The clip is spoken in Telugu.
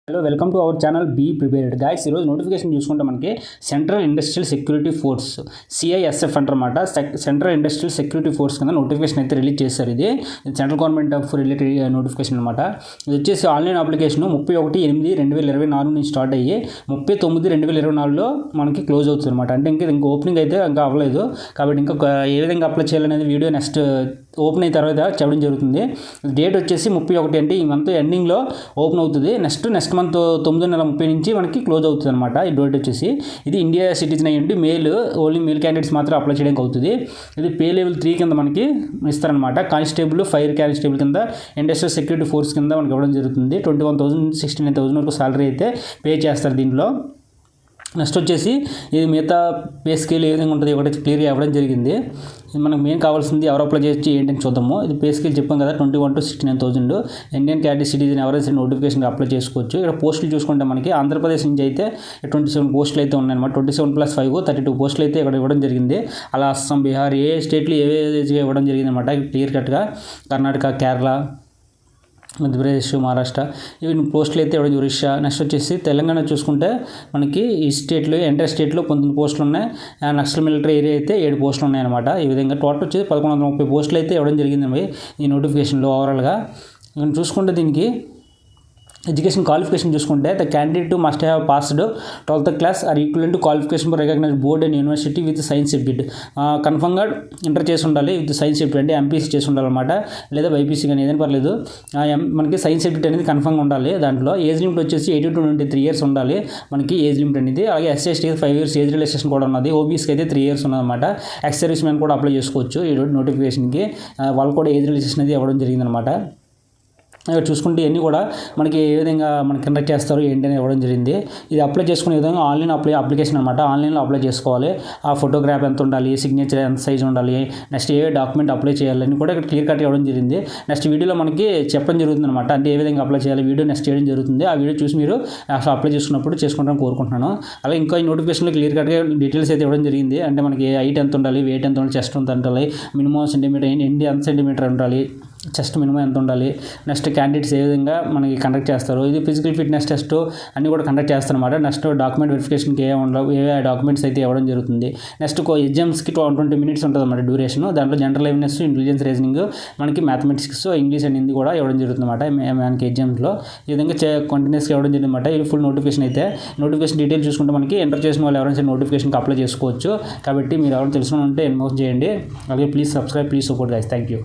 Hello welcome to our channel be prepared guys. ఈరోజు నోటిఫికేషన్ చూసుకుంటే మనకి central industrial security force CISF అంటారన్నమాట. సెంట్రల్ ఇండస్ట్రియల్ సెక్యూరిటీ ఫోర్స్ కింద నోటిఫికేషన్ అయితే రిలీజ్ చేశారు. ఇది central government of related notification అనమాట. ఇది వచ్చేసి ఆన్లైన్ అప్లికేషన్ 31/8/2024 నుంచి స్టార్ట్ అయ్యి 30/9/2024లో మనకి క్లోజ్ అవుతుంది అనమాట. అంటే ఇంకా ఓపెనింగ్ అయితే ఇంకా అవ్వలేదు కాబట్టి ఇంకా ఏ విధంగా అప్లై చేయాలనేది వీడియో నెక్స్ట్ ఓపెన్ అయిన తర్వాత చెప్పడం జరుగుతుంది. డేట్ వచ్చేసి 31 అంటే ఈ మంత్ ఎండింగ్లో ఓపెన్ అవుతుంది. నెక్స్ట్ మంత్ 9/30 నుంచి మనకి క్లోజ్ అవుతుంది అనమాట. ఈ డేట్ వచ్చేసి ఇది ఇండియా సిటిజన్ అయ్యండి ఓన్లీ మేల్ క్యాండిడేట్స్ మాత్రం అప్లై చేయడానికి అవుతుంది. ఇది పే లెవెల్ 3 కింద మనకి ఇస్తారనమాట. కానిస్టేబుల్, ఫైర్ కానిస్టేబుల్ కింద ఇండస్ట్రియల్ సెక్యూరిటీ ఫోర్స్ కింద మనకి ఇవ్వడం జరుగుతుంది. 21,000 69,000 వరకు సాలరీ అయితే పే చేస్తారు దీంట్లో. నెక్స్ట్ వచ్చేసి ఇది మిగతా పే స్కేల్ ఏ విధంగా ఉంటుంది ఒకటి క్లియర్గా ఇవ్వడం జరిగింది. మనకు మెయిన్ కావాల్సింది ఎవరు అప్లై చేయొచ్చు ఏంటని చూద్దాము. ఇది పే స్కేల్ చెప్పాం కదా, 21 to 69,000 ఇండియన్ క్యాటగిరీ సిటిజన్ ఎవరైనా నోటిఫికేషన్ అప్లై చేసుకోవచ్చు. ఇక్కడ పోస్టులు చూసుకుంటే మనకి ఆంధ్రప్రదేశ్ నుంచి అయితే 27 పోస్టులు అయితే ఉన్నాయన్నమాట. 27+5 32 పోస్టులు అయితే ఇక్కడ ఇవ్వడం జరిగింది. అలా అస్సాం, బీహార్ ఏ స్టేట్లు ఏవేగా ఇవ్వడం జరిగింది అనమాట. క్లియర్ కట్గా కర్ణాటక, కేరళ, మధ్యప్రదేశ్, మహారాష్ట్ర ఇవి పోస్టులు అయితే ఇవ్వడం. ఒరిస్సా. నెక్స్ట్ వచ్చేసి తెలంగాణ చూసుకుంటే మనకి ఈ స్టేట్లో ఎంటర్ స్టేట్లో 19 పోస్టులు ఉన్నాయి. నక్సల్ మిలిటరీ ఏరియా అయితే 7 పోస్టులు ఉన్నాయన్నమాట. ఈ విధంగా టోటల్ వచ్చేసి 1130 పోస్టులు అయితే ఇవ్వడం జరిగింది ఈ నోటిఫికేషన్లో ఓవరాల్గా. మనం చూసుకుంటే దీనికి ఎడ్యుకేషన్ క్వాలిఫికేషన్ చూసుకుంటే the candidate must have passed 12th class or equivalent qualification for recognised board and university with science subject. కన్ఫర్మ్గా ఇంటర్ చేసి ఉండాలి విత్ సైన్స్ సబ్జెక్ట్, అంటే ఎంపీసీ చేసి ఉండాలన్నమాట, లేదా బైపీసీ కానీ ఏదైనా పర్లేదు. మనకి సైన్స్ సబ్జెక్ట్ అనేది కన్ఫర్మ్గా ఉండాలి. దాంట్లో ఏజ్ లిమిట్ వచ్చేసి 18 to 23 years ఉండాలి మనకి ఏజ్ లిమిట్ అనేది. అలాగే ఎస్సీ/ఎస్టీ 5 years ఏజ్ రిలాక్సేషన్ కూడా ఉన్నది. ఓబీసీకి అయితే 3 years ఉన్నదన్నమాట. ఎక్స్ సర్వీస్ మ్యాన్ కూడా అప్లై చేసుకోవచ్చు ఈ నోటిఫికేషన్కి. వాళ్ళు కూడా ఏజ్ రిలాక్సేషన్ అనేది ఇవ్వడం జరిగిందనమాట. ఇక్కడ చూసుకుంటే ఇవన్నీ కూడా మనకి ఏ విధంగా మనకి కండక్ట్ చేస్తారు ఏంటి అని ఇవ్వడం జరిగింది. ఇది అప్లై చేసుకునే విధంగా ఆన్లైన్ అప్లికేషన్ అనమాట. ఆన్లైన్లో అప్లై చేసుకోవాలి. ఆ ఫోటోగ్రాఫ్ ఎంత ఉండాలి, సిగ్నేచర్ ఎంత సైజ్ ఉండాలి, నెక్స్ట్ ఏ డాక్యుమెంట్ అప్లై చేయాలని కూడా ఇక్కడ క్లియర్ కట్ ఇవ్వడం జరిగింది. నెక్స్ట్ వీడియోలో మనకి చెప్పడం జరుగుతుంది అనమాట. అంటే ఏ విధంగా అప్లై చేయాలి వీడియో నెక్స్ట్ చేయడం జరుగుతుంది. ఆ వీడియో చూసి మీరు అసలు అప్లై చేసుకున్నప్పుడు చేసుకుంటారని కోరుకుంటున్నాను. అలాగే ఇంకా ఈ నోటిఫికేషన్లో క్లియర్ కట్గా డీటెయిల్స్ అయితే ఇవ్వడం జరిగింది. అంటే మనకి హైట్ ఎంత ఉండాలి, వెయిట్ ఎంత ఉండాలి, చెస్ట్ ఎంత ఉండాలి, మినిమం సెంటీమీటర్ ఎండి ఎంత సెంటీమీటర్ ఉండాలి, చెస్ట్ మినిమం ఎంత ఉండాలి, నెక్స్ట్ క్యాండిడేట్స్ ఏ విధంగా మనకి కండక్ట్ చేస్తారు, ఇది ఫిజికల్ ఫిట్నెస్ టెస్ట్ అన్నీ కూడా కండక్ట్ చేస్తారన్నమాట. నెక్స్ట్ డాక్యుమెంట్ వెరిఫికేషన్కి ఏ డాక్యుమెంట్స్ అయితే ఇవ్వడం జరుగుతుంది. నెక్స్ట్ ఎగ్జామ్స్కి 20 minutes ఉంటుంది అన్నమాట డ్యూరేషన్. దాంట్లో జనరల్ అవేర్నెస్, ఇంటెలిజెన్స్ రీజనింగ్, మనకి మ్యాథమెటిక్స్, ఇంగ్లీష్ అండ్ హిందీ కూడా ఇవ్వడం జరుగుతుంది అన్నమాట మనకి ఎగ్జామ్స్లో. ఈ విధంగా కంటిన్యూస్గా ఇవ్వడం జరిగింది అనమాట. ఇది ఫుల్ నోటిఫికేషన్ అయితే. నోటిఫికేషన్ డీటెయిల్ చూసుకుంటే మనకి ఎంటర్ చేసిన వాళ్ళు ఎవరైనా నోటిఫికేషన్కి అప్లై చేసుకోవచ్చు. కాబట్టి మీరు ఎవరైనా తెలుసుకుని ఉంటే ఇన్ఫార్మ్ చేయండి. అలాగే please subscribe, please support guys. Thank you.